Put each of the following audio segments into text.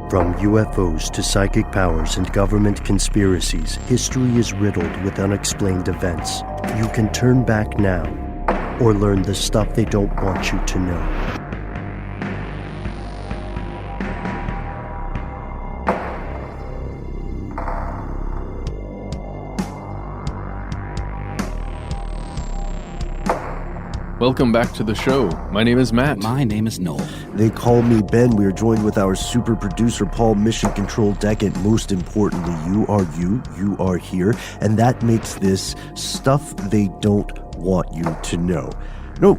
From UFOs to psychic powers and government conspiracies, history is riddled with unexplained events. You can turn back now or learn the stuff they don't want you to know. Welcome back to the show. My name is Matt. My name is Noel. They call me Ben. We are joined with our super producer, Paul, Mission Control Deck, and most importantly, you are here, and that makes this stuff they don't want you to know. No,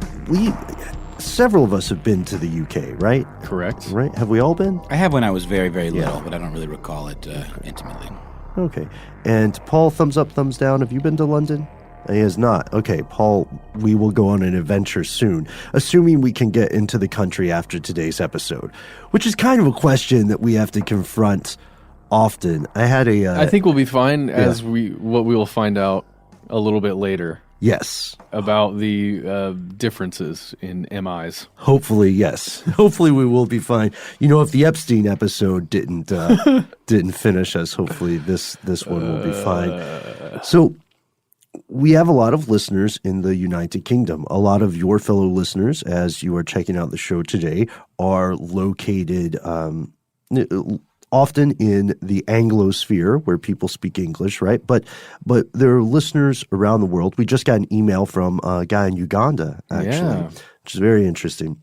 several of us have been to the UK, right? Correct. Right? Have we all been? I have when I was very, very little, but I don't really recall it intimately. Okay. And Paul, thumbs up, thumbs down. Have you been to London? He has not. Okay, Paul, we will go on an adventure soon, assuming we can get into the country after today's episode, which is kind of a question that we have to confront often. I think we'll be fine what we will find out a little bit later. Yes. About the differences in MIs. Hopefully, yes. Hopefully we will be fine. You know, if the Epstein episode didn't finish us, hopefully this one will be fine. So, we have a lot of listeners in the United Kingdom. A lot of your fellow listeners, as you are checking out the show today, are located often in the Anglosphere, where people speak English, right? But there are listeners around the world. We just got an email from a guy in Uganda, actually, which is very interesting.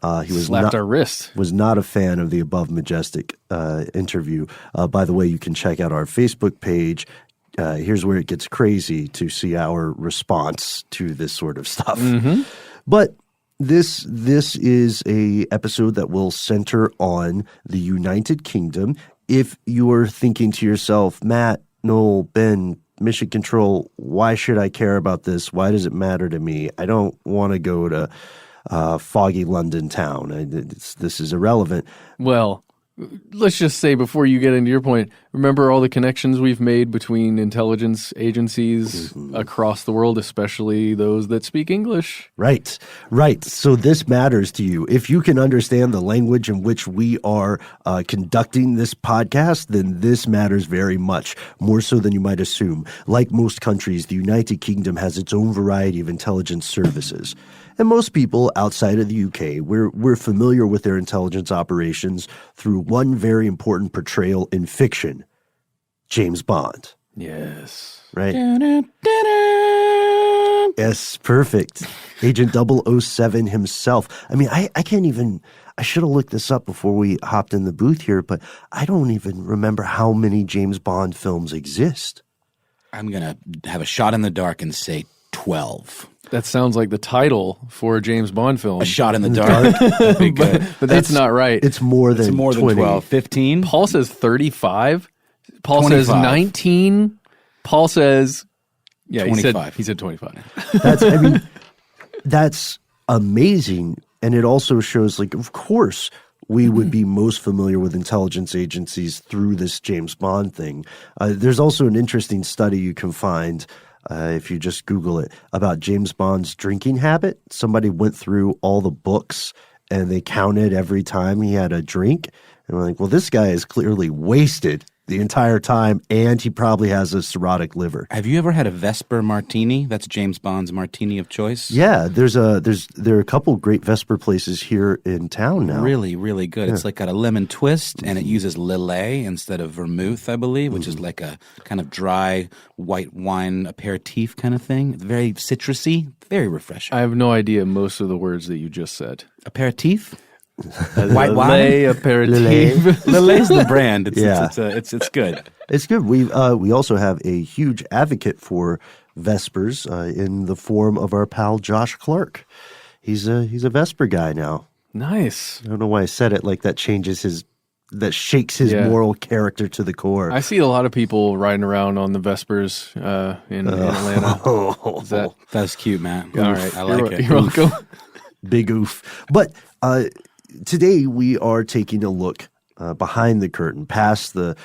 He was slapped our wrist. Was not a fan of the Above Majestic interview. By the way, you can check out our Facebook page. Here's where it gets crazy to see our response to this sort of stuff. Mm-hmm. But this is a episode that will center on the United Kingdom. If you are thinking to yourself, Matt, Noel, Ben, Mission Control, why should I care about this? Why does it matter to me? I don't want to go to foggy London town. This is irrelevant. Well, let's just say before you get into your point, remember all the connections we've made between intelligence agencies across the world, especially those that speak English. Right. So this matters to you. If you can understand the language in which we are conducting this podcast, then this matters very much, more so than you might assume. Like most countries, the United Kingdom has its own variety of intelligence services. And most people outside of the UK, we're familiar with their intelligence operations through one very important portrayal in fiction, James Bond. Yes. Right? Yes, perfect. Agent 007 himself. I mean, I can't even – I should have looked this up before we hopped in the booth here, but I don't even remember how many James Bond films exist. I'm going to have a shot in the dark and say 12. That sounds like the title for a James Bond film. A Shot in the Dark. That'd be good. But that's not right. It's more than 12. 15? Paul says 35. Paul 25. says 19. Paul says 25. He said 25. That's amazing. And it also shows, like, of course, we would be most familiar with intelligence agencies through this James Bond thing. There's also an interesting study you can find if you just Google it, about James Bond's drinking habit. Somebody went through all the books and they counted every time he had a drink. And we're like, well, this guy is clearly wasted the entire time, and he probably has a cirrhotic liver. Have you ever had a Vesper Martini? That's James Bond's martini of choice. Yeah, there are a couple great Vesper places here in town now. Really, really good. Yeah. It's like got a lemon twist, and it uses Lillet instead of vermouth, I believe, which is like a kind of dry white wine aperitif kind of thing. It's very citrusy, very refreshing. I have no idea most of the words that you just said. Aperitif? White wine, aperitif. Lillet's the brand. It's good. It's good. We also have a huge advocate for Vespers in the form of our pal Josh Clark. He's a Vesper guy now. Nice. I don't know why I said it like that. Shakes his moral character to the core. I see a lot of people riding around on the Vespers in Atlanta. That's cute, man. All right, I like it. You're welcome. Big oof. But today we are taking a look behind the curtain, past the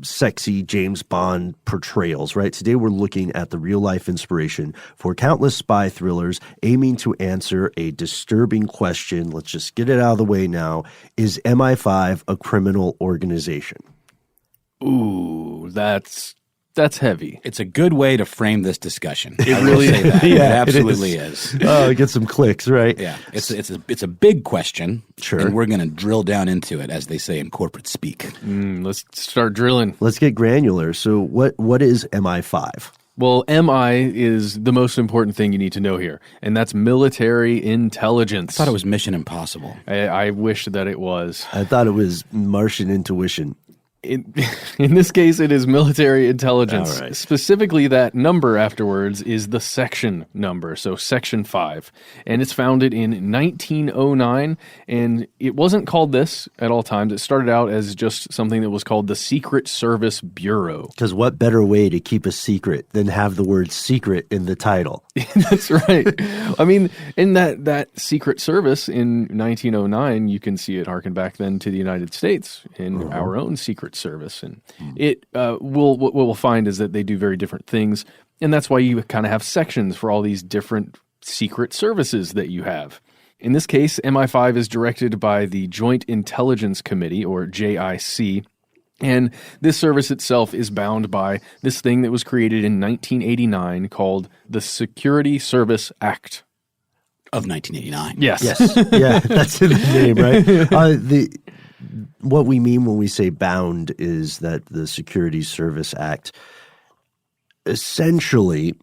sexy James Bond portrayals, right? Today we're looking at the real-life inspiration for countless spy thrillers aiming to answer a disturbing question. Let's just get it out of the way now. Is MI5 a criminal organization? Ooh, that's heavy. It's a good way to frame this discussion. It really say that. Yeah, it absolutely is. Oh, get some clicks, right? Yeah, it's a big question. Sure. And we're going to drill down into it, as they say in corporate speak. Let's start drilling. Let's get granular. So what is MI5? Well, MI is the most important thing you need to know here, and that's military intelligence. I thought it was Mission Impossible. I wish that it was. I thought it was Martian intuition. In this case, it is military intelligence. All right. Specifically, that number afterwards is the section number, so Section 5. And it's founded in 1909, and it wasn't called this at all times. It started out as just something that was called the Secret Service Bureau. Because what better way to keep a secret than have the word secret in the title? That's right. I mean, in that Secret Service in 1909, you can see it harken back then to the United States in our own Secret Service. And what we'll find is that they do very different things. And that's why you kind of have sections for all these different secret services that you have. In this case, MI5 is directed by the Joint Intelligence Committee, or JIC. And this service itself is bound by this thing that was created in 1989 called the Security Service Act. Of 1989. Yes. Yeah, that's in the name, right? What we mean when we say bound is that the Security Service Act essentially,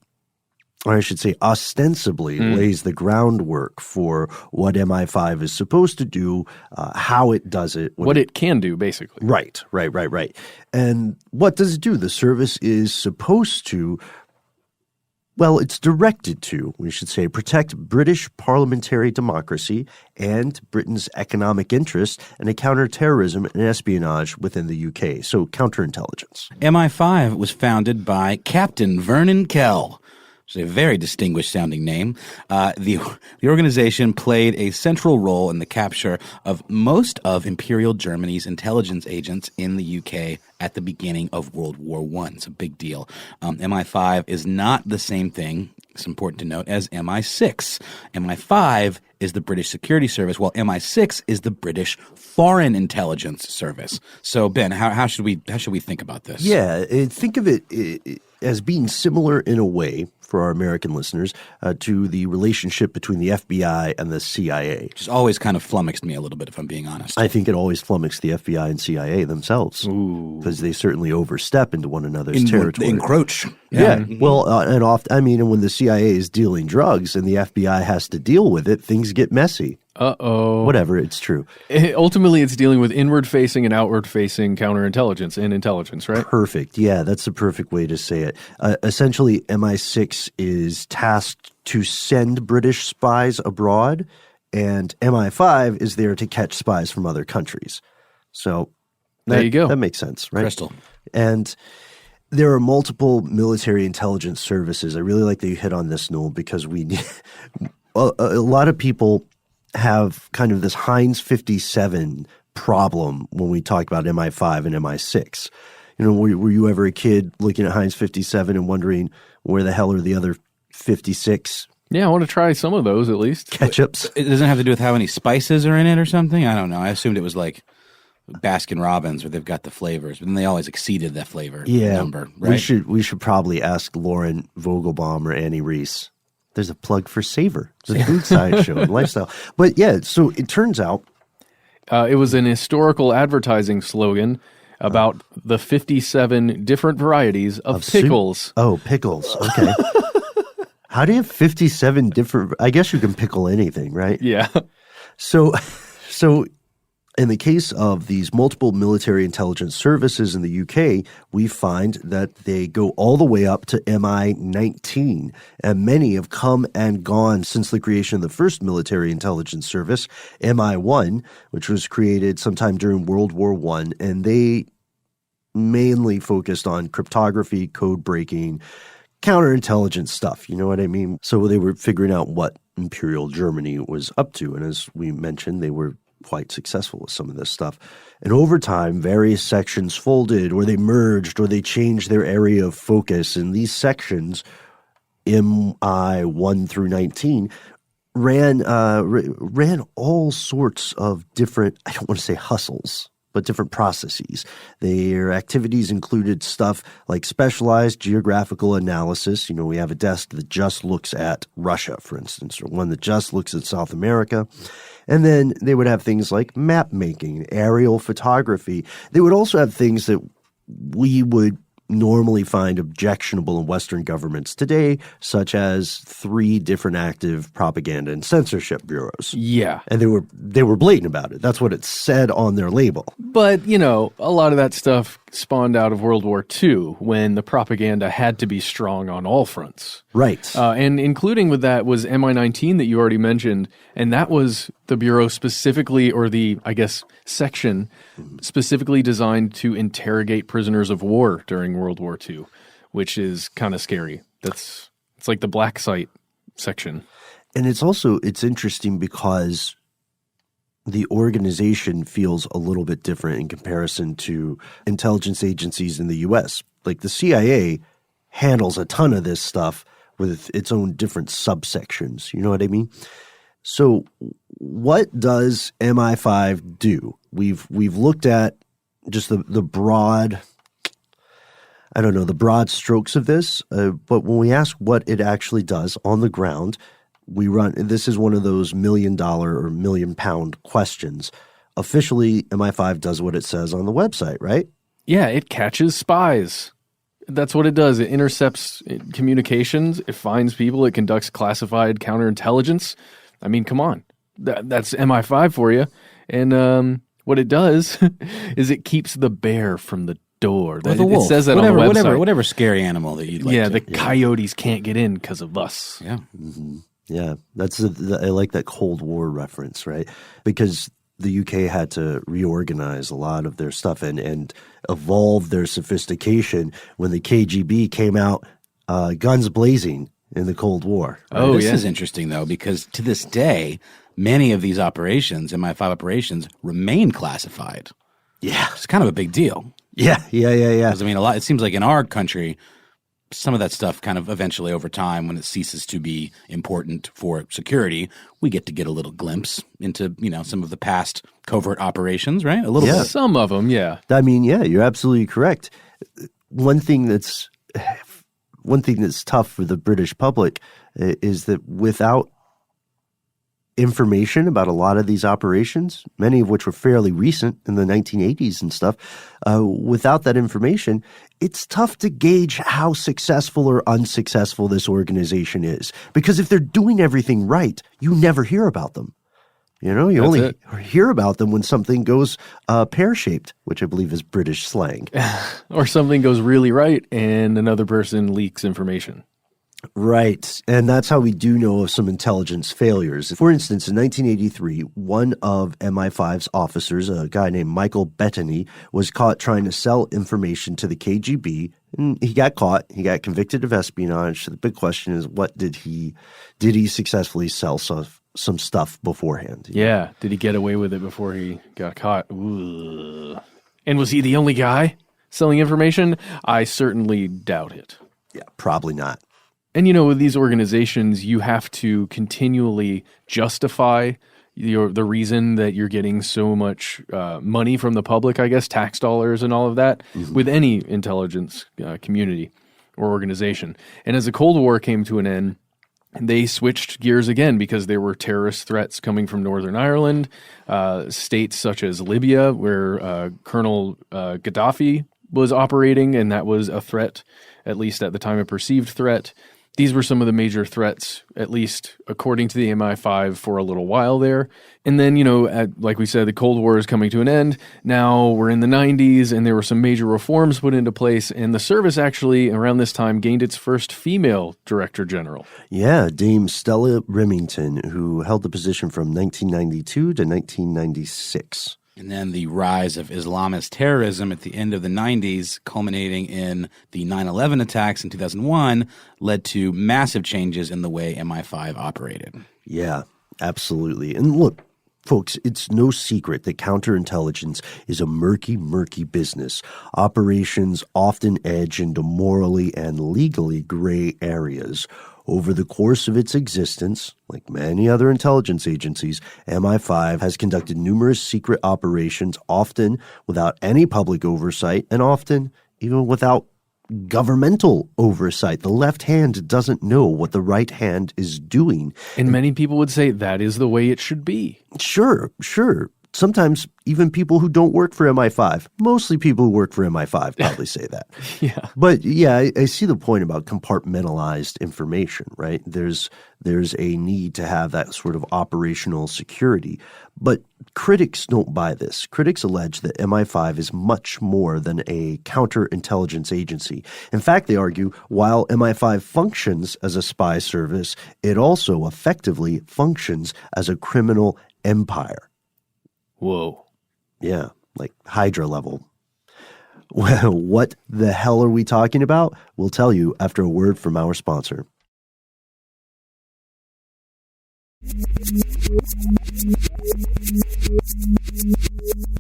or I should say ostensibly, lays the groundwork for what MI5 is supposed to do, how it does it. What it can do, basically. Right. And what does it do? The service is supposed to, well, it's directed to, we should say, protect British parliamentary democracy and Britain's economic interests and counterterrorism and espionage within the UK. So counterintelligence. MI5 was founded by Captain Vernon Kell. It's a very distinguished sounding name. The organization played a central role in the capture of most of Imperial Germany's intelligence agents in the UK at the beginning of World War I. It's a big deal. MI5 is not the same thing, it's important to note, as MI6. MI5 is the British Security Service, while MI6 is the British Foreign Intelligence Service. So, Ben, how should we think about this? Yeah, think of it as being similar in a way for our American listeners to the relationship between the FBI and the CIA. Which has always kind of flummoxed me a little bit, if I'm being honest. I think it always flummoxed the FBI and CIA themselves because they certainly overstep into one another's territory. They encroach. Yeah. Well, and often, and when the CIA is dealing drugs and the FBI has to deal with it, things get messy. Uh-oh. Whatever, it's true. Ultimately, it's dealing with inward-facing and outward-facing counterintelligence and intelligence, right? Perfect. Yeah, that's the perfect way to say it. Essentially, MI6 is tasked to send British spies abroad, and MI5 is there to catch spies from other countries. So there you go. That makes sense, right? Crystal. And there are multiple military intelligence services. I really like that you hit on this, Noel, because a lot of people have kind of this Heinz 57 problem when we talk about MI5 and MI6. You know, were you ever a kid looking at Heinz 57 and wondering where the hell are the other 56 Yeah, I want to try some of those at least. ketchups? It doesn't have to do with how many spices are in it or something? I don't know. I assumed it was like Baskin Robbins where they've got the flavors, but then they always exceeded that flavor number, right? We should probably ask Lauren Vogelbaum or Annie Reese. There's a plug for Savor, the food science show and lifestyle. But yeah, so it turns out it was an historical advertising slogan about the 57 different varieties of pickles. Soup. Oh, pickles. Okay. How do you have 57 different? I guess you can pickle anything, right? Yeah. So in the case of these multiple military intelligence services in the UK, we find that they go all the way up to MI19, and many have come and gone since the creation of the first military intelligence service, MI1, which was created sometime during World War I, and they mainly focused on cryptography, code breaking, counterintelligence stuff, you know what I mean? So they were figuring out what Imperial Germany was up to, and as we mentioned, they were quite successful with some of this stuff. And over time, various sections folded or they merged or they changed their area of focus. And these sections, MI 1 through 19, ran all sorts of different, I don't want to say hustles, but different processes. Their activities included stuff like specialized geographical analysis. You know, we have a desk that just looks at Russia, for instance, or one that just looks at South America. And then they would have things like map making, aerial photography. They would also have things that we would normally find objectionable in Western governments today, such as 3 different active propaganda and censorship bureaus. Yeah. And they were blatant about it. That's what it said on their label. But, you know, a lot of that stuff spawned out of World War II when the propaganda had to be strong on all fronts. Right. And including with that was MI19 that you already mentioned, and that was the bureau specifically, or the, I guess, section specifically designed to interrogate prisoners of war during World War II, which is kind of scary. It's like the black site section. And it's interesting because the organization feels a little bit different in comparison to intelligence agencies in the U.S. Like the CIA handles a ton of this stuff with its own different subsections. You know what I mean? So what does MI5 do? We've looked at just the broad, I don't know, the broad strokes of this. But when we ask what it actually does on the ground, this is one of those $1 million or £1 million questions. Officially, MI5 does what it says on the website, right? Yeah, it catches spies. That's what it does. It intercepts communications. It finds people. It conducts classified counterintelligence. I mean, come on. That's MI5 for you. And what it does is it keeps the bear from the door. Or the wolf. It says that on the website. Whatever scary animal that you'd like to. The coyotes can't get in because of us. Yeah. Mm-hmm. Yeah, I like that Cold War reference, right? Because the UK had to reorganize a lot of their stuff and evolve their sophistication when the KGB came out guns blazing in the Cold War. Right? Oh, this is interesting, though, because to this day, many of these operations, MI5 operations, remain classified. Yeah. It's kind of a big deal. Yeah. Because, I mean, it seems like in our country, some of that stuff kind of eventually over time, when it ceases to be important for security, we get a little glimpse into, you know, some of the past covert operations, right? A little bit. Some of them, yeah. I mean, yeah, you're absolutely correct. One thing that's tough for the British public is that without information about a lot of these operations, many of which were fairly recent in the 1980s and stuff, without that information, it's tough to gauge how successful or unsuccessful this organization is. Because if they're doing everything right, you never hear about them. You know, you only hear about them when something goes pear-shaped, which I believe is British slang. Or something goes really right and another person leaks information. Right. And that's how we do know of some intelligence failures. For instance, in 1983, one of MI5's officers, a guy named Michael Bettany, was caught trying to sell information to the KGB. And he got caught. He got convicted of espionage. The big question is, what did he successfully sell some stuff beforehand? Yeah. Did he get away with it before he got caught? Ooh. And was he the only guy selling information? I certainly doubt it. Yeah, probably not. And, you know, with these organizations, you have to continually justify the reason that you're getting so much money from the public, I guess, tax dollars and all of that, with any intelligence community or organization. And as the Cold War came to an end, they switched gears again because there were terrorist threats coming from Northern Ireland, states such as Libya, where Colonel Gaddafi was operating, and that was a threat, at least at the time, a perceived threat. These were some of the major threats, at least according to the MI5, for a little while there. And then, you know, like we said, the Cold War is coming to an end. Now we're in the 90s, and there were some major reforms put into place. And the service actually, around this time, gained its first female director general. Yeah, Dame Stella Remington, who held the position from 1992 to 1996. And then the rise of Islamist terrorism at the end of the 90s, culminating in the 9/11 attacks in 2001, led to massive changes in the way MI5 operated. Yeah, absolutely. And look, Folks, it's no secret that counterintelligence is a murky, murky business. Operations often edge into morally and legally gray areas. Over the course of its existence, like many other intelligence agencies, MI5 has conducted numerous secret operations, often without any public oversight and often even without governmental oversight. The left hand doesn't know what the right hand is doing. And many people would say that is the way it should be. Sure. Sometimes even people who don't work for MI5, mostly people who work for MI5 probably say that. Yeah. But yeah, I see the point about compartmentalized information, right? There's a need to have that sort of operational security. But critics don't buy this. Critics allege that MI5 is much more than a counterintelligence agency. In fact, they argue while MI5 functions as a spy service, it also effectively functions as a criminal empire. Whoa. Yeah, like Hydra level. Well, what the hell are we talking about? We'll tell you after a word from our sponsor.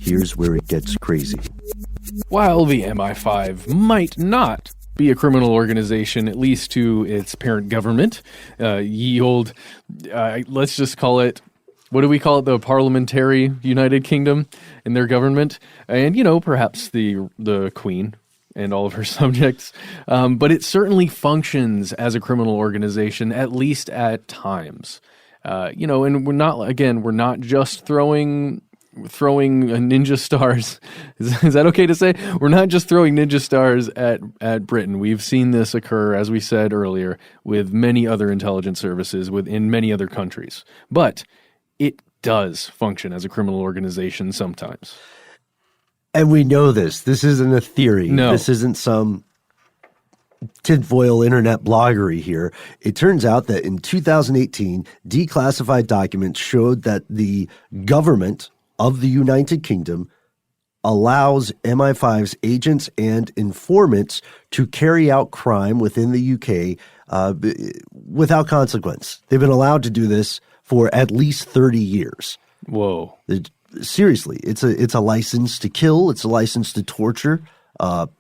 Here's where it gets crazy. While the MI5 might not be a criminal organization, at least to its parent government, let's just call it, what do we call it? The Parliamentary United Kingdom and their government, and perhaps the Queen and all of her subjects. But it certainly functions as a criminal organization, at least at times. And we're not just throwing ninja stars. Is that okay to say? We're not just throwing ninja stars at Britain. We've seen this occur, as we said earlier, with many other intelligence services within many other countries. But it does function as a criminal organization sometimes. And we know this. This isn't a theory. No. This isn't some tinfoil internet bloggery here. It turns out that in 2018, declassified documents showed that the government of the United Kingdom allows MI5's agents and informants to carry out crime within the UK without consequence. They've been allowed to do this for at least 30 years. Whoa. Seriously, it's a license to kill. It's a license to torture,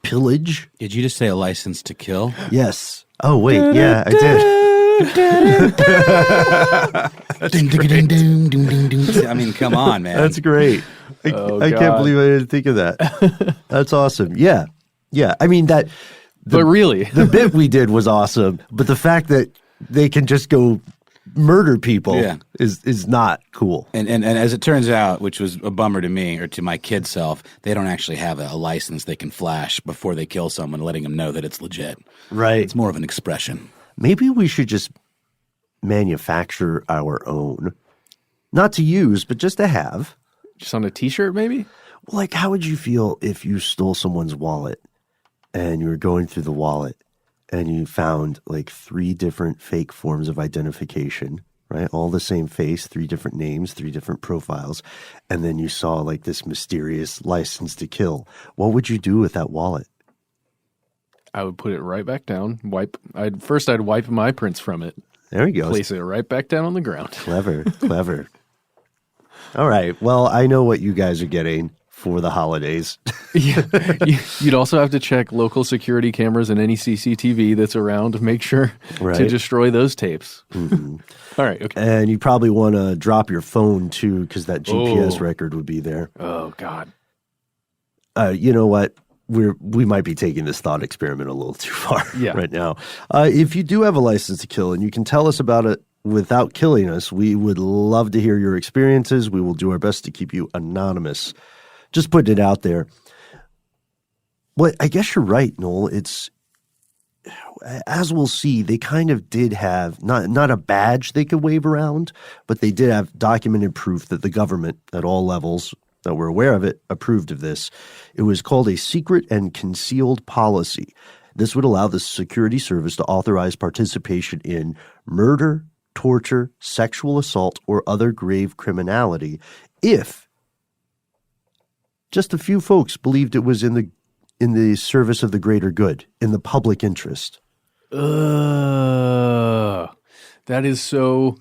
pillage. Did you just say a license to kill? Yes. Oh, wait. Yeah, I did. I mean, come on, man. That's great. I can't believe I didn't think of that. That's awesome. Yeah. I mean, but really, the bit we did was awesome. But the fact that they can just go murder people is not cool. And as it turns out, which was a bummer to me or to my kid self, they don't actually have a license they can flash before they kill someone, letting them know that it's legit. Right. It's more of an expression. Maybe we should just manufacture our own. Not to use, but just to have. Just on a T-shirt, maybe? Well, like, how would you feel if you stole someone's wallet and you were going through the wallet and you found like 3 different fake forms of identification, right? All the same face, 3 different names, 3 different profiles. And then you saw like this mysterious license to kill. What would you do with that wallet? I would put it right back down. I'd wipe my prints from it. There he goes. Place it right back down on the ground. Clever. All right. Well, I know what you guys are getting for the holidays. Yeah. You'd also have to check local security cameras and any CCTV that's around to make sure to destroy those tapes. Mm-hmm. All right. Okay. And you probably want to drop your phone too, because that GPS record would be there. Oh, God. You know what? We might be taking this thought experiment a little too far right now. If you do have a license to kill and you can tell us about it without killing us, we would love to hear your experiences. We will do our best to keep you anonymous. Just putting it out there. Well, I guess you're right, Noel. It's, as we'll see, they kind of did have not a badge they could wave around, but they did have documented proof that the government at all levels that were aware of it approved of this. It was called a secret and concealed policy. This would allow the security service to authorize participation in murder, torture, sexual assault, or other grave criminality if just a few folks believed it was in the service of the greater good, in the public interest. That is so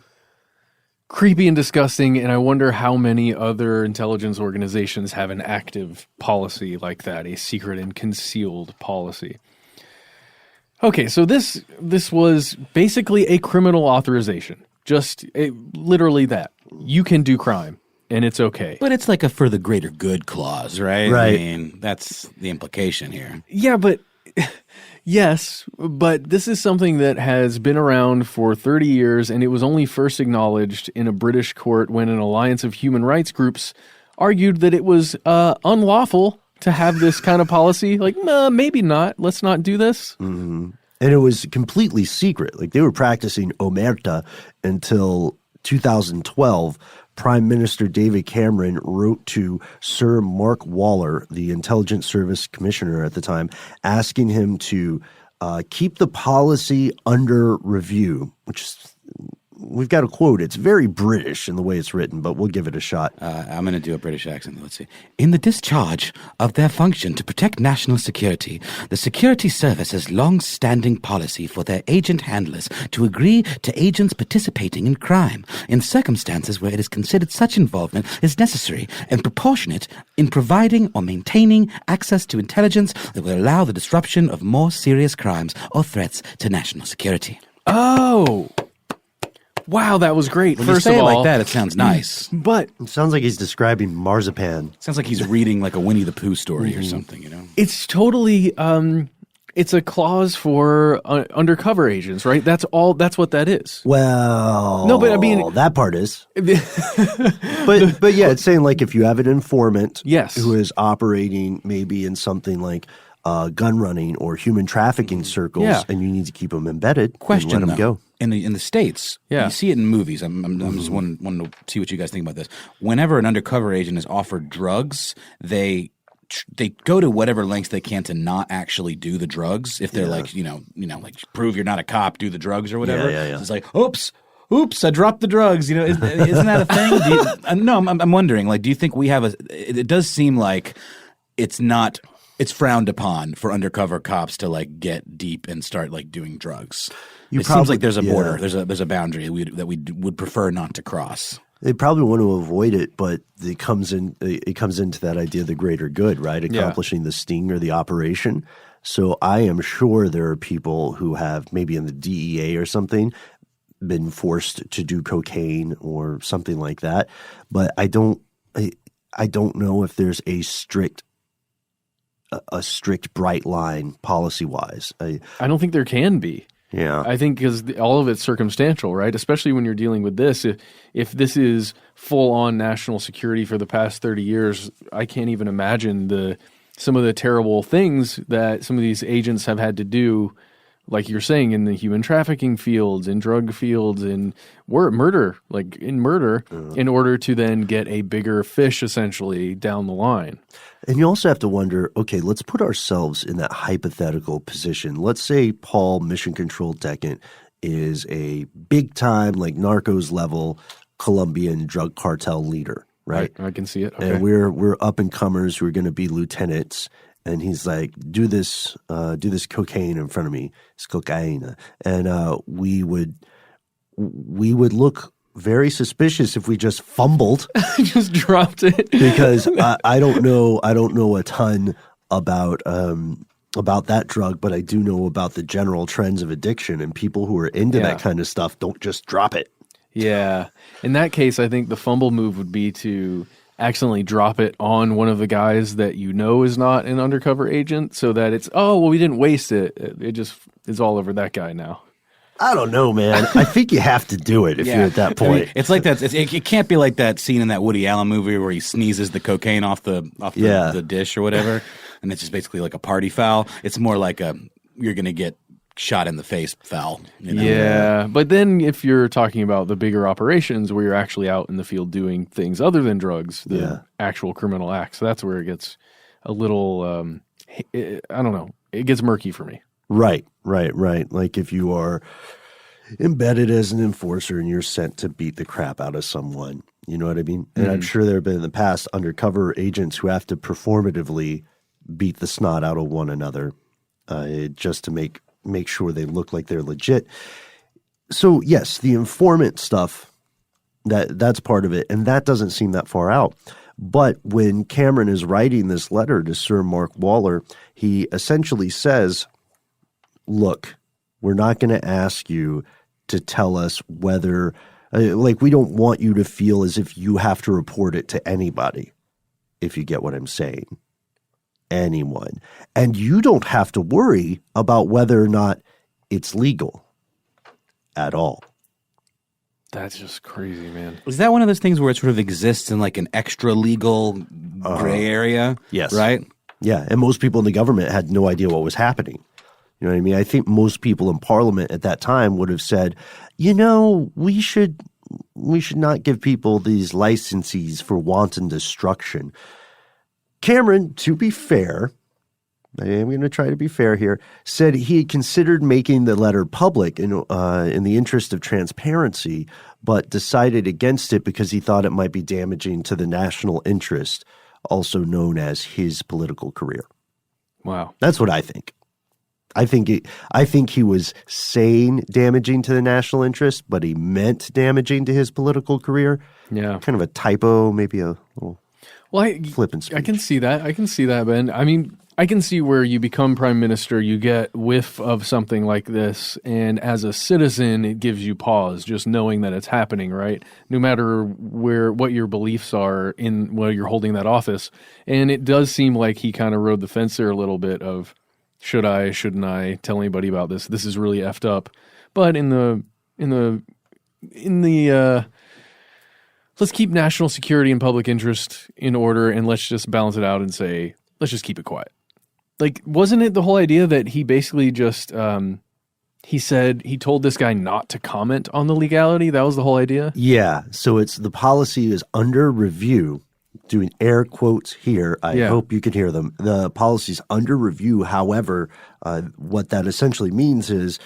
creepy and disgusting, and I wonder how many other intelligence organizations have an active policy like that, a secret and concealed policy. Okay, so this was basically a criminal authorization. Literally that. You can do crime, and it's okay. But it's like a for the greater good clause, right? Right. I mean, that's the implication here. Yeah, but yes, but this is something that has been around for 30 years, and it was only first acknowledged in a British court when an alliance of human rights groups argued that it was unlawful to have this kind of policy. Like, nah, maybe not. Let's not do this. Mm-hmm. And it was completely secret. Like, they were practicing omerta until 2012. Prime Minister David Cameron wrote to Sir Mark Waller, the Intelligence Service Commissioner at the time, asking him to keep the policy under review, which is, we've got a quote. It's very British in the way it's written, but we'll give it a shot. I'm going to do a British accent. Let's see. In the discharge of their function to protect national security, the Security Service has long-standing policy for their agent handlers to agree to agents participating in crime in circumstances where it is considered such involvement is necessary and proportionate in providing or maintaining access to intelligence that will allow the disruption of more serious crimes or threats to national security. Oh, wow, that was great. When First you say of it all, like that, it sounds nice. but It sounds like he's describing marzipan. Sounds like he's reading like a Winnie the Pooh story or something, you know? it's totally it's a clause for undercover agents, right? That's what that is. Well, No, but I mean- that part is. But yeah, it's saying like if you have an informant Yes. who is operating maybe in something like gun running or human trafficking circles, Yeah. and you need to keep them embedded, Question, let them though. go. In the States, Yeah. you see it in movies. I'm just wanting to see what you guys think about this. Whenever an undercover agent is offered drugs, they go to whatever lengths they can to not actually do the drugs. If they're like, like prove you're not a cop, do the drugs or whatever. Yeah. So it's like, oops, I dropped the drugs. You know, isn't that a thing? No, I'm wondering. Like, do you think we have it does seem like it's frowned upon for undercover cops to like get deep and start like doing drugs. It seems like there's a border, there's a boundary that we would prefer not to cross. They probably want to avoid it, but it comes into that idea of the greater good, right? Accomplishing the sting or the operation. So I am sure there are people who have maybe in the DEA or something been forced to do cocaine or something like that. But I don't know if there's a strict bright line policy wise. I don't think there can be. Yeah. I think because all of it's circumstantial, right? Especially when you're dealing with this. If this is full-on national security for the past 30 years, I can't even imagine some of the terrible things that some of these agents have had to do, like you're saying, in the human trafficking fields, in drug fields, in murder, in order to then get a bigger fish, essentially, down the line. And you also have to wonder, okay, let's put ourselves in that hypothetical position. Let's say Paul, Mission Control Decant, is a big-time, like Narcos level Colombian drug cartel leader, right? I can see it. Okay. And we're up-and-comers who are going to be lieutenants. And he's like, do this cocaine in front of me. It's cocaine. And we would look very suspicious if we just fumbled. Just dropped it. Because I don't know a ton about that drug, but I do know about the general trends of addiction, and people who are into that kind of stuff don't just drop it. Yeah. In that case, I think the fumble move would be to accidentally drop it on one of the guys that you know is not an undercover agent, so that it's, we didn't waste it. It just is all over that guy now. I don't know, man. I think you have to do it if you're at that point. I mean, it's like that. It can't be like that scene in that Woody Allen movie where he sneezes the cocaine off the dish or whatever, and it's just basically like a party foul. It's more like you're going to get shot in the face foul. You know? Yeah, but then if you're talking about the bigger operations where you're actually out in the field doing things other than drugs, the actual criminal acts, that's where it gets a little, I don't know, it gets murky for me. Right. Like if you are embedded as an enforcer and you're sent to beat the crap out of someone, you know what I mean? And I'm sure there have been in the past undercover agents who have to performatively beat the snot out of one another just to make sure they look like they're legit. So yes, the informant stuff That's part of it, and that doesn't seem that far out. But when Cameron is writing this letter to Sir Mark Waller, he essentially says, look, we're not going to ask you to tell us whether, we don't want you to feel as if you have to report it to anybody, if you get what I'm saying. Anyone. And you don't have to worry about whether or not it's legal at all. That's just crazy, man. Is that one of those things where it sort of exists in like an extra legal gray area? Yes. Right? Yeah, and most people in the government had no idea what was happening. You know what I mean? I think most people in Parliament at that time would have said, we should not give people these licenses for wanton destruction. Cameron, to be fair, I am going to try to be fair here, said he had considered making the letter public in the interest of transparency, but decided against it because he thought it might be damaging to the national interest, also known as his political career. Wow. That's what I think. I think he was saying damaging to the national interest, but he meant damaging to his political career. Yeah. Kind of a typo, maybe a little flippant speech. I can see that, Ben. I mean, I can see where you become prime minister, you get whiff of something like this, and as a citizen, it gives you pause just knowing that it's happening, right? No matter what your beliefs are in while you're holding that office. And it does seem like he kind of rode the fence there a little bit of, should I, shouldn't I tell anybody about this? This is really effed up. But in the let's keep national security and public interest in order, and let's just balance it out and say, let's just keep it quiet. Like, wasn't it the whole idea that he basically just, he told this guy not to comment on the legality? That was the whole idea? Yeah. So the policy is under review, doing air quotes here. I hope you can hear them. The policy's under review. However, what that essentially means is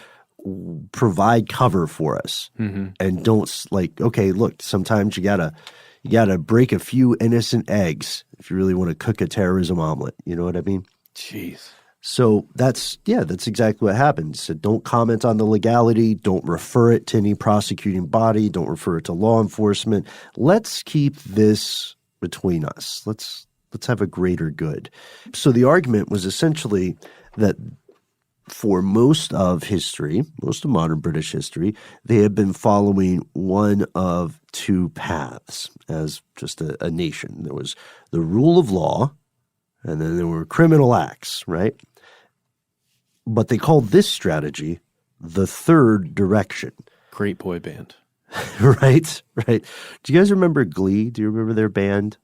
provide cover for us, and don't okay, look, sometimes you gotta break a few innocent eggs if you really want to cook a terrorism omelet. You know what I mean? Jeez. So that's exactly what happens. So don't comment on the legality. Don't refer it to any prosecuting body. Don't refer it to law enforcement. Let's keep this between us. Let's have a greater good. So the argument was essentially that for most of modern British history, they had been following one of two paths as just a nation. There was the rule of law, and then there were criminal acts, right? But they called this strategy the third direction. Great boy band. Right. Do you guys remember Glee? Do you remember their band,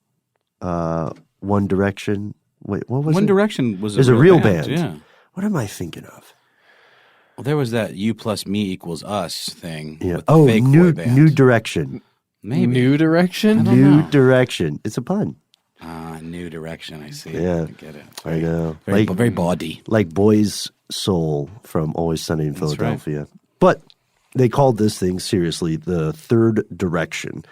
One Direction? Wait, what was it? One Direction was a real band. Yeah. What am I thinking of? Well, there was that you plus me equals us thing. Yeah. With the fake boy band. New Direction. Maybe. New Direction? New Direction. It's a pun. New Direction. I see. Yeah. I get it. I know. Very bawdy. Like Boy's Soul from Always Sunny in Philadelphia. Right. But they called this thing seriously the third direction.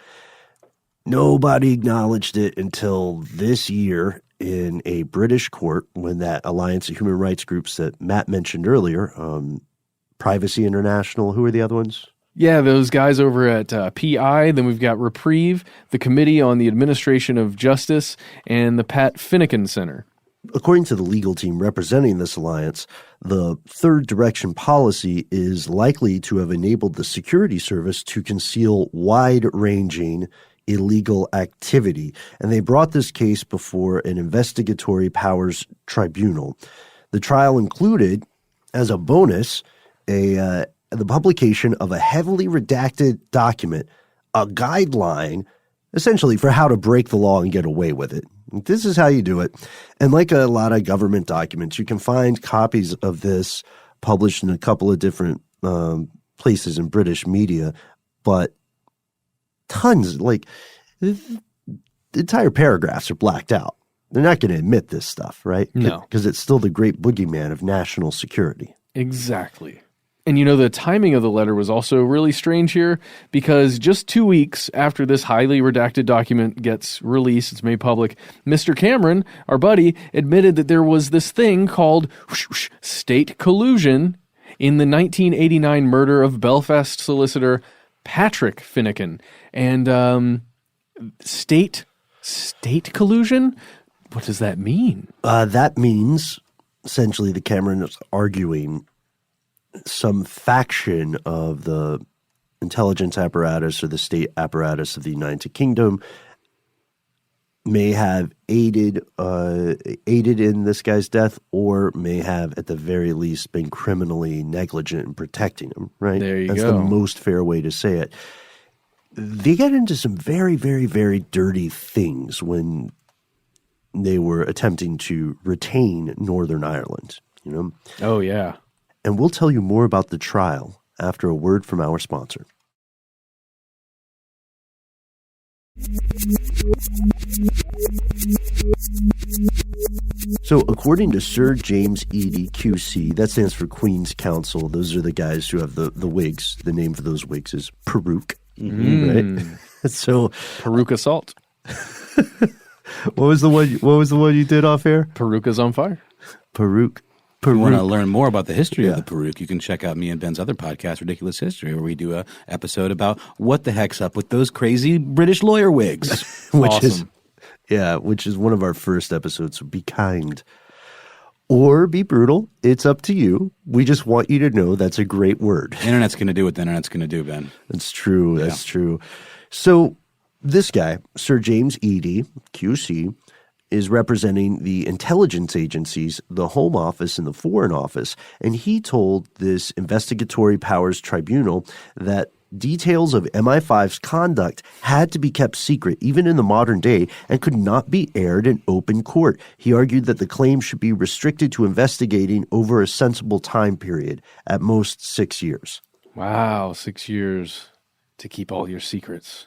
Nobody acknowledged it until this year in a British court when that Alliance of Human Rights Groups that Matt mentioned earlier, Privacy International, who are the other ones? Yeah, those guys over at PI. Then we've got Reprieve, the Committee on the Administration of Justice, and the Pat Finnegan Center. According to the legal team representing this alliance, the third direction policy is likely to have enabled the security service to conceal wide-ranging illegal activity. And they brought this case before an investigatory powers tribunal. The trial included, as a bonus, the publication of a heavily redacted document, a guideline, essentially for how to break the law and get away with it. This is how you do it. And like a lot of government documents, you can find copies of this published in a couple of different places in British media, but tons, the entire paragraphs are blacked out. They're not going to admit this stuff, right? No. Because it's still the great boogeyman of national security. Exactly. And the timing of the letter was also really strange here because just 2 weeks after this highly redacted document gets released, it's made public, Mr. Cameron, our buddy, admitted that there was this thing called state collusion in the 1989 murder of Belfast solicitor Patrick Finnegan. And state collusion? What does that mean? That means essentially the Cameron is arguing some faction of the intelligence apparatus or the state apparatus of the United Kingdom may have aided in this guy's death, or may have at the very least been criminally negligent in protecting him, right? There you That's go. the most fair way to say it. They get into some very, very, very dirty things when they were attempting to retain Northern Ireland, you know? Oh, yeah. And we'll tell you more about the trial after a word from our sponsor. So according to Sir James Eadie, QC, that stands for Queen's Counsel. Those are the guys who have the wigs. The name for those wigs is peruke, right? So Peruke assault. what was the one you did off air? Peruke is on fire. Peruke. If you want to learn more about the history of the peruke, you can check out me and Ben's other podcast, Ridiculous History, where we do a episode about what the heck's up with those crazy British lawyer wigs. which is one of our first episodes. So be kind or be brutal. It's up to you. We just want you to know that's a great word. The internet's going to do what the internet's going to do, Ben. That's true. That's true. So this guy, Sir James Eadie, QC, is representing the intelligence agencies, the Home Office and the Foreign Office, and he told this Investigatory Powers Tribunal that details of MI5's conduct had to be kept secret, even in the modern day, and could not be aired in open court. He argued that the claim should be restricted to investigating over a sensible time period, at most 6 years. Wow, 6 years to keep all your secrets.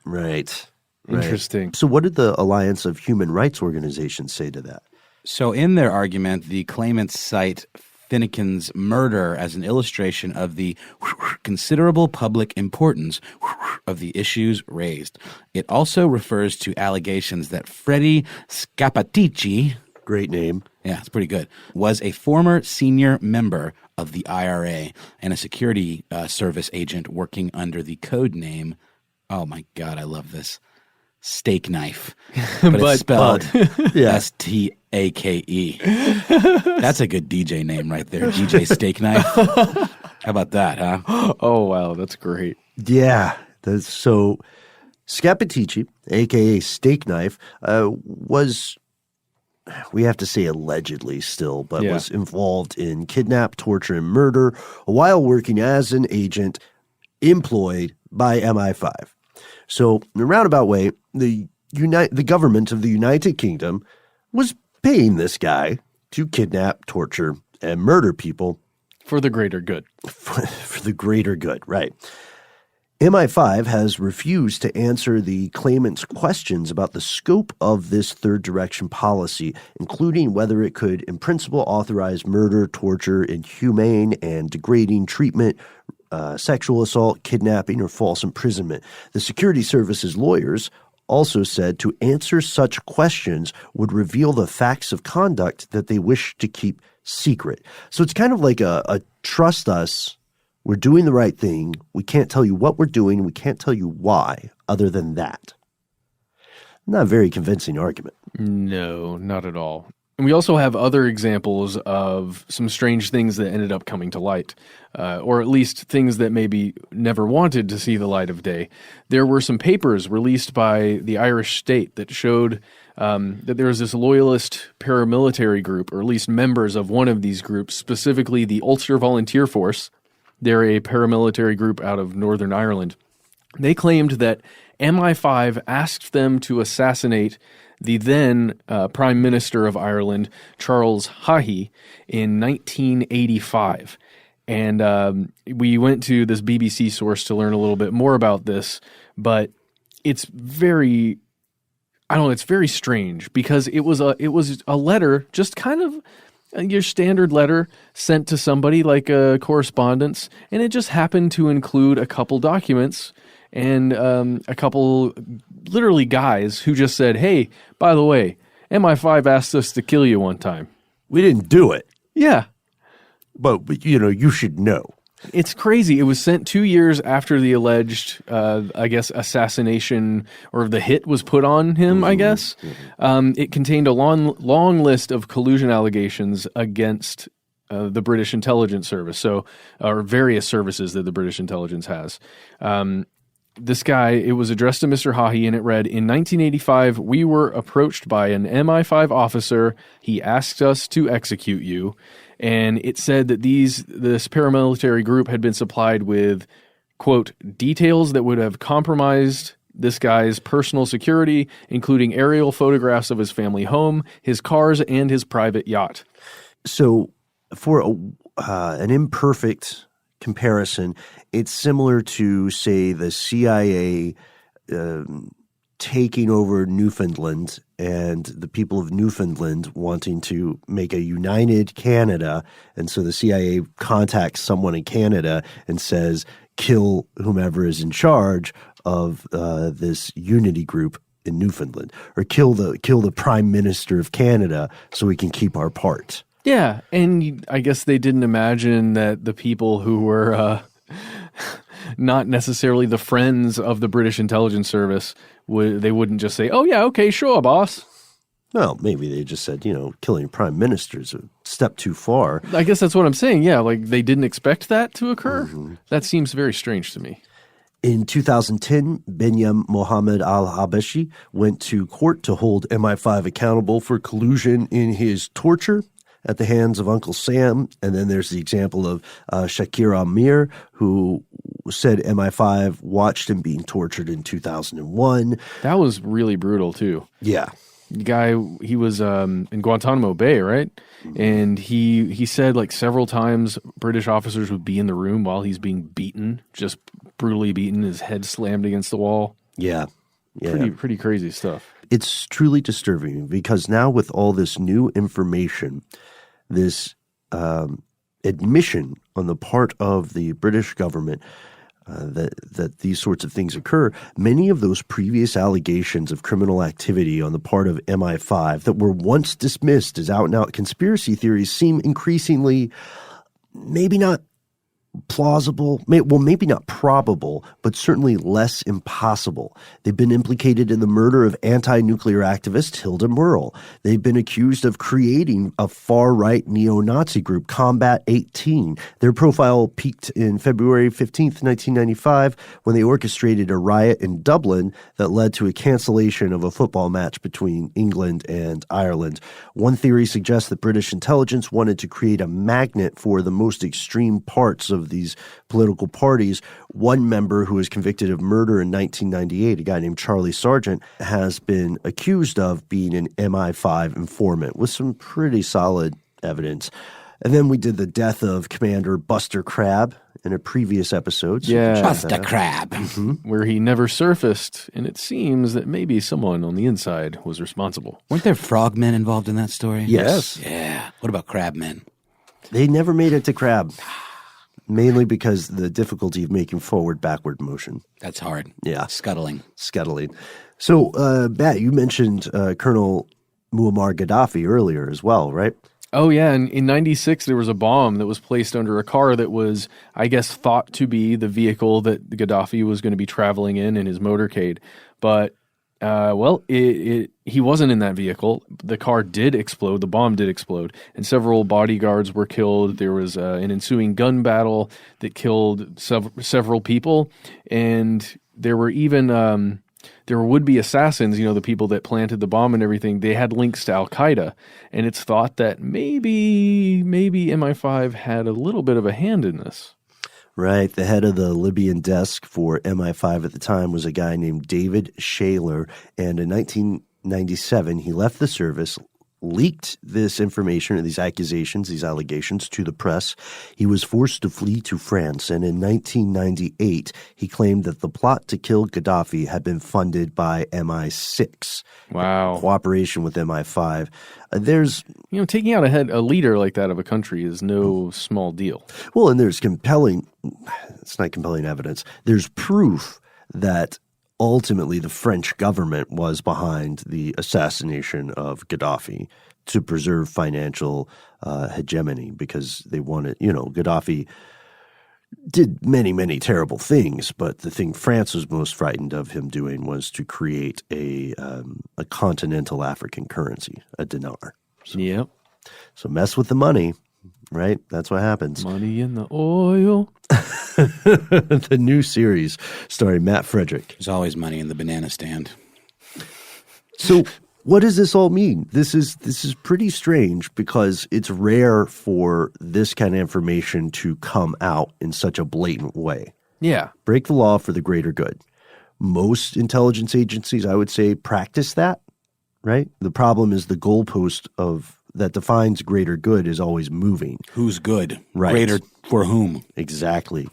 Right. Interesting. So what did the Alliance of Human Rights Organizations say to that? So in their argument, the claimants cite Finnegan's murder as an illustration of the considerable public importance of the issues raised. It also refers to allegations that Freddie Scappaticci, Great name. yeah, it's pretty good, was a former senior member of the IRA and a security service agent working under the code name, oh my God, I love this, Steak Knife, but it's spelled S-T-A-K-E. That's a good DJ name right there, DJ Steak Knife. How about that, huh? Oh, wow, that's great. Yeah. So Scappaticci, a.k.a. Steak Knife, was, we have to say allegedly still, but was involved in kidnap, torture, and murder while working as an agent employed by MI5. So in a roundabout way, the government of the United Kingdom was paying this guy to kidnap, torture, and murder people. For the greater good. For the greater good, right. MI5 has refused to answer the claimant's questions about the scope of this third direction policy, including whether it could, in principle, authorize murder, torture, inhumane and degrading treatment, sexual assault, kidnapping, or false imprisonment. The security services lawyers also said to answer such questions would reveal the facts of conduct that they wish to keep secret. So it's kind of like a trust us, we're doing the right thing, we can't tell you what we're doing, we can't tell you why, other than that. Not a very convincing argument. No, not at all. And we also have other examples of some strange things that ended up coming to light, or at least things that maybe never wanted to see the light of day. There were some papers released by the Irish state that showed that there was this loyalist paramilitary group, or at least members of one of these groups, specifically the Ulster Volunteer Force. They're a paramilitary group out of Northern Ireland. They claimed that MI5 asked them to assassinate the then Prime Minister of Ireland, Charles Haughey, in 1985. And we went to this BBC source to learn a little bit more about this, but it's very, it's very strange because it was a letter, just kind of your standard letter sent to somebody, like a correspondence, and it just happened to include a couple documents and a couple literally guys who just said, hey, by the way, MI5 asked us to kill you one time. We didn't do it. Yeah. But you should know. It's crazy. It was sent 2 years after the alleged, I guess, assassination or the hit was put on him, I guess. It contained a long list of collusion allegations against the British intelligence service, or various services that the British intelligence has. This guy, it was addressed to Mr. Haughey, and it read, "In 1985, we were approached by an MI5 officer. He asked us to execute you." And it said that this paramilitary group had been supplied with, quote, "details that would have compromised this guy's personal security, including aerial photographs of his family home, his cars, and his private yacht." So for an imperfect comparison, it's similar to, say, the CIA taking over Newfoundland and the people of Newfoundland wanting to make a united Canada. And so the CIA contacts someone in Canada and says, kill whomever is in charge of this unity group in Newfoundland, or kill the Prime Minister of Canada so we can keep our part. Yeah, and I guess they didn't imagine that the people who were not necessarily the friends of the British intelligence service they wouldn't just say, "Oh yeah, okay, sure, boss." Well, maybe they just said, killing prime ministers a step too far. I guess that's what I'm saying. Yeah, like they didn't expect that to occur. Mm-hmm. That seems very strange to me. In 2010, Benyam Mohammed al-Habashi went to court to hold MI5 accountable for collusion in his torture at the hands of Uncle Sam. And then there's the example of Shakir Amir, who said MI5 watched him being tortured in 2001. That was really brutal, too. Yeah. The guy, he was in Guantanamo Bay, right? And he said like several times British officers would be in the room while he's being beaten, just brutally beaten, his head slammed against the wall. Yeah. Pretty crazy stuff. It's truly disturbing because now with all this new information, this admission on the part of the British government that these sorts of things occur, many of those previous allegations of criminal activity on the part of MI5 that were once dismissed as out-and-out conspiracy theories seem increasingly maybe not plausible, maybe not probable, but certainly less impossible. They've been implicated in the murder of anti-nuclear activist Hilda Merle. They've been accused of creating a far-right neo-Nazi group, Combat 18. Their profile peaked in February 15th, 1995, when they orchestrated a riot in Dublin that led to a cancellation of a football match between England and Ireland. One theory suggests that British intelligence wanted to create a magnet for the most extreme parts of these political parties. One member who was convicted of murder in 1998, a guy named Charlie Sargent, has been accused of being an MI5 informant with some pretty solid evidence. And then we did the death of Commander Buster Crabbe in a previous episode. So yeah, Buster Crabbe. Mm-hmm. Where he never surfaced, and it seems that maybe someone on the inside was responsible. Weren't there frogmen involved in that story? Yes. Yeah. What about crabmen? They never made it to Crabbe. Mainly because the difficulty of making forward-backward motion. That's hard. Yeah. Scuttling. So, Matt, you mentioned Colonel Muammar Gaddafi earlier as well, right? Oh, yeah. And in 96, there was a bomb that was placed under a car that was, I guess, thought to be the vehicle that Gaddafi was going to be traveling in his motorcade. But, he wasn't in that vehicle. The car did explode. The bomb did explode. And several bodyguards were killed. There was an ensuing gun battle that killed several people. And there were even there were would-be assassins, the people that planted the bomb and everything. They had links to Al-Qaeda. And it's thought that maybe MI5 had a little bit of a hand in this. Right. The head of the Libyan desk for MI5 at the time was a guy named David Shaler. And in 1997, he left the service, leaked this information, or these accusations, these allegations to the press. He was forced to flee to France. And in 1998, he claimed that the plot to kill Gaddafi had been funded by MI6. Wow. Cooperation with MI5. There's... taking out a leader like that of a country is no small deal. Well, and there's it's not compelling evidence. There's proof that ultimately the French government was behind the assassination of Gaddafi to preserve financial hegemony because they wanted, Gaddafi did many, many terrible things, but the thing France was most frightened of him doing was to create a continental African currency, a dinar. Yep. So mess with the money, right? That's what happens. Money in the oil. The new series starring Matt Frederick. There's always money in the banana stand. So what does this all mean? This is pretty strange because it's rare for this kind of information to come out in such a blatant way. Yeah. Break the law for the greater good. Most intelligence agencies, I would say, practice that, right? The problem is the goalpost that defines greater good is always moving. Who's good? Right. Greater for whom? Exactly.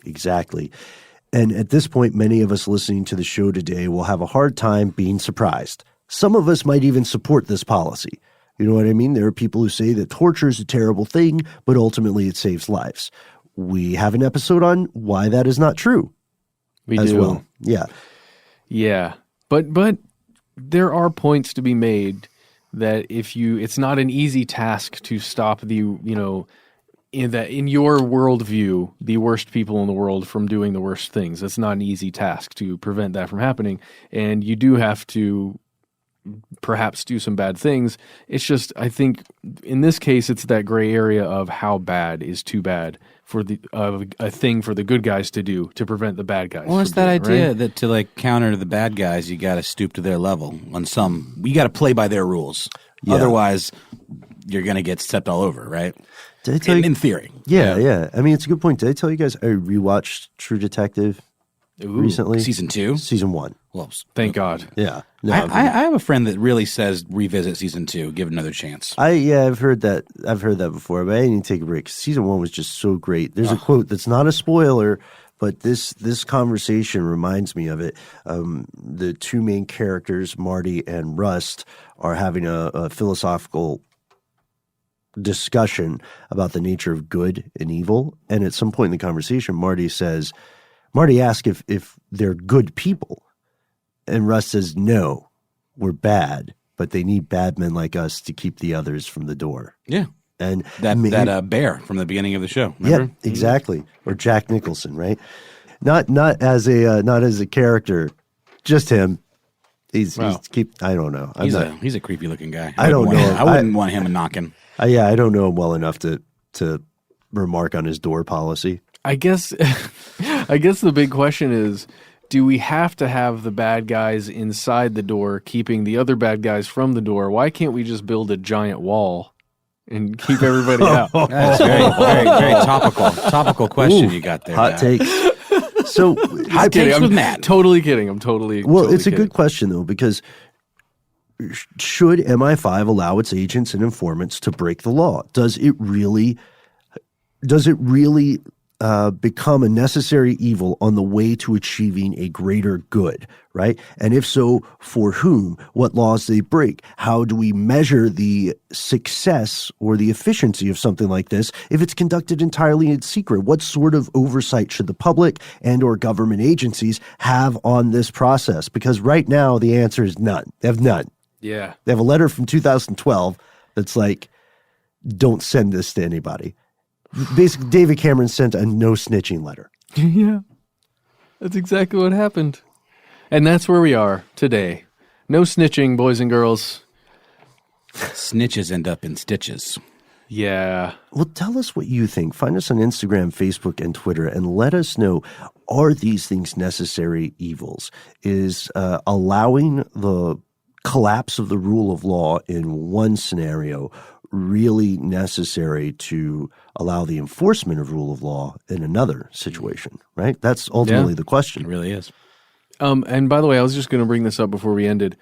And at this point, many of us listening to the show today will have a hard time being surprised. Some of us might even support this policy. You know what I mean? There are people who say that torture is a terrible thing, but ultimately it saves lives. We have an episode on why that is not true. We as do. well. Yeah. Yeah. But there are points to be made that it's not an easy task to stop in your worldview, the worst people in the world from doing the worst things. It's not an easy task to prevent that from happening. And you do have to perhaps do some bad things. It's just, I think in this case, it's that gray area of how bad is too bad for a thing for the good guys to do to prevent the bad guys. Well, it's from that doing, idea right? that to counter the bad guys, you got to stoop to their level. You got to play by their rules. Yeah. Otherwise, you're going to get stepped all over, right? Did I tell you? In theory. Yeah. I mean, it's a good point. Did I tell you guys I rewatched True Detective recently? Season 2? Season 1. Well, Thank God. Yeah. No, I have a friend that really says revisit season 2, give it another chance. I've heard that before, but I didn't take a break. Season 1 was just so great. There's a quote that's not a spoiler, but this conversation reminds me of it. The two main characters, Marty and Rust, are having a philosophical discussion about the nature of good and evil. And at some point in the conversation, Marty asks if they're good people. And Russ says, no, we're bad, but they need bad men like us to keep the others from the door. Yeah. And That bear from the beginning of the show. Remember? Yeah, exactly. Or Jack Nicholson, right? Not as a character, just him. I don't know. He's a creepy looking guy. I don't know. I wouldn't want him knocking. I don't know him well enough to remark on his door policy. I guess the big question is, do we have to have the bad guys inside the door keeping the other bad guys from the door? Why can't we just build a giant wall and keep everybody out? That's very, very topical question you got there. Hot takes. So Hot takes with Matt. Totally kidding. I'm totally Well, totally it's a kidding. good question, though, because should MI5 allow its agents and informants to break the law? Does it really become a necessary evil on the way to achieving a greater good, right? And if so, for whom? What laws do they break? How do we measure the success or the efficiency of something like this if it's conducted entirely in secret? What sort of oversight should the public and or government agencies have on this process? Because right now the answer is none. They have none. Yeah. They have a letter from 2012 that's like, don't send this to anybody. Basically, David Cameron sent a no snitching letter. Yeah. That's exactly what happened. And that's where we are today. No snitching, boys and girls. Snitches end up in stitches. Yeah. Well, tell us what you think. Find us on Instagram, Facebook, and Twitter, and let us know, are these things necessary evils? Is allowing the collapse of the rule of law in one scenario really necessary to allow the enforcement of rule of law in another situation, right? That's ultimately the question. It really is. And by the way, I was just going to bring this up before we ended.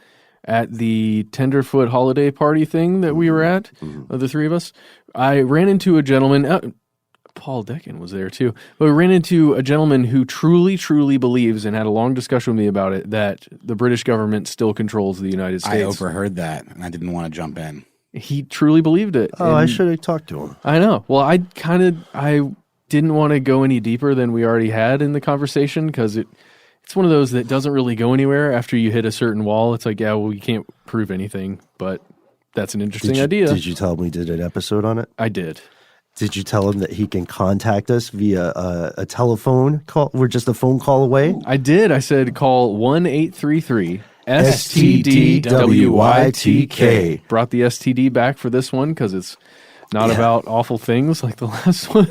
At the Tenderfoot holiday party thing that we were at, the three of us, I ran into a gentleman. Paul Decken was there too. But we ran into a gentleman who truly, truly believes, and had a long discussion with me about it, that the British government still controls the United States. I overheard that, and I didn't want to jump in. He truly believed it. Oh, I should have talked to him. I know. Well, I didn't want to go any deeper than we already had in the conversation because it's one of those that doesn't really go anywhere after you hit a certain wall. It's like, yeah, well, you can't prove anything, but that's an interesting idea. Did you tell him we did an episode on it? I did. Did you tell him that he can contact us via a telephone call? We're just a phone call away. I did. I said call 1-833 STDWYTK. Brought the STD back for this one because it's not about awful things like the last one.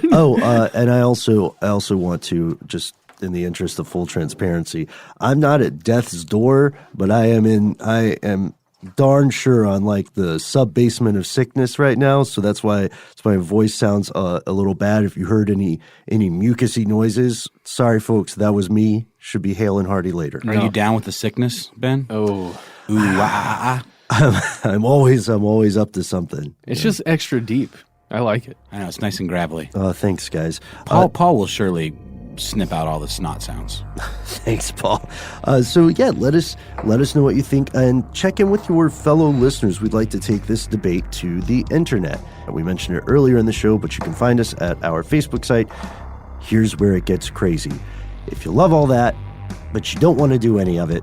And I also want to, just in the interest of full transparency, I'm not at death's door, but I am darn sure on like the sub basement of sickness right now. So that's why my voice sounds a little bad. If you heard any mucusy noises, sorry folks, that was me. Should be hail and hearty later. Are you down with the sickness, Ben? Oh, Ooh, ah. I'm always up to something. It's just extra deep. I like it. I know, it's nice and gravelly. Thanks, guys. Paul will surely snip out all the snot sounds. Thanks, Paul. So yeah, let us know what you think and check in with your fellow listeners. We'd like to take this debate to the internet. We mentioned it earlier in the show, but you can find us at our Facebook site. Here's where it gets crazy. If you love all that, but you don't want to do any of it,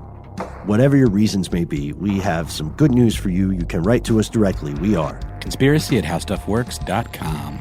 whatever your reasons may be, we have some good news for you. You can write to us directly. We are Conspiracy@howstuffworks.com.